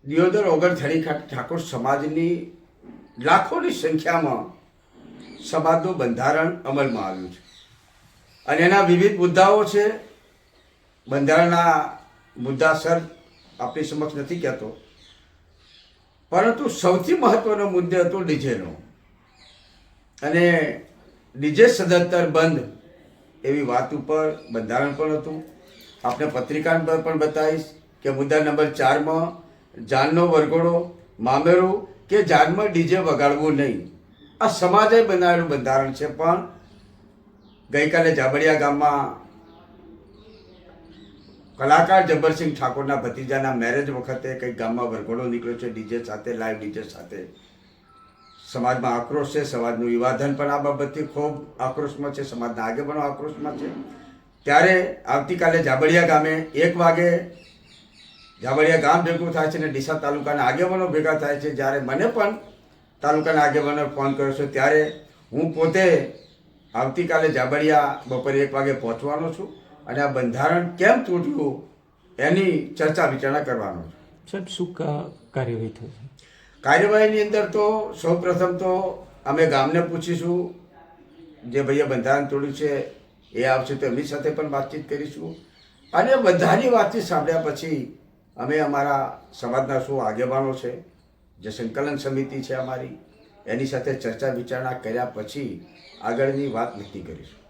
દિયોદર ઓગણથળી ઠાકોર સમાજની લાખોની સંખ્યામાં સમાજનું બંધારણ અમલમાં આવ્યું છે અને એના વિવિધ મુદ્દાઓ છે. બંધારણના મુદ્દાસર આપણી સમક્ષ નથી કહેતો, પરંતુ સૌથી મહત્વનો મુદ્દો હતો ડીજેનો, અને ડીજે સદંતર બંધ એવી વાત ઉપર બંધારણ પણ હતું. આપણે પત્રિકા પર પણ બતાવીશ કે મુદ્દા નંબર 4માં જાનનો વરઘોડો, મામેરું કે જાનમાં ડીજે વગાડવું નહીં. આ સમાજે બનાવેલું બંધારણ છે. પણ ગઈકાલે જાબડિયા ગામમાં કલાકાર જબ્બરસિંહ ઠાકોરના ભત્રીજાના મેરેજ વખતે કંઈક ગામમાં વરઘોડો નીકળ્યો છે ડીજે સાથે, લાઈવ ડીજે સાથે. સમાજમાં આક્રોશ છે, સમાજનું વિવાદન પણ આ બાબતથી ખૂબ આક્રોશમાં છે, સમાજના આગેવાનો આક્રોશમાં છે. ત્યારે આવતીકાલે જાબડિયા ગામે 1 વાગે જાબડિયા ગામ ભેગું થાય છે અને ડીસા તાલુકાના આગેવાનો ભેગા થાય છે. જ્યારે મને પણ તાલુકાના આગેવાનો ફોન કર્યો છે, ત્યારે હું પોતે આવતીકાલે જાબડિયા બપોરે 1 વાગે પહોંચવાનો છું અને આ બંધારણ કેમ તૂટ્યું એની ચર્ચા વિચારણા કરવાનો છું. સાહેબ, શું કાર્યવાહી થશે? કાર્યવાહીની અંદર તો સૌ પ્રથમ તો અમે ગામને પૂછીશું, જે ભાઈએ બંધારણ તોડ્યું છે એ આવશે તો એમની સાથે પણ વાતચીત કરીશું, અને બધાની વાતચીત સાંભળ્યા પછી અમે અમારા સમાજના શું આગેવાનો છે, જે સંકલન સમિતિ છે અમારી, એની સાથે ચર્ચા વિચારણા કર્યા પછી આગળની વાત નક્કી કરીશું.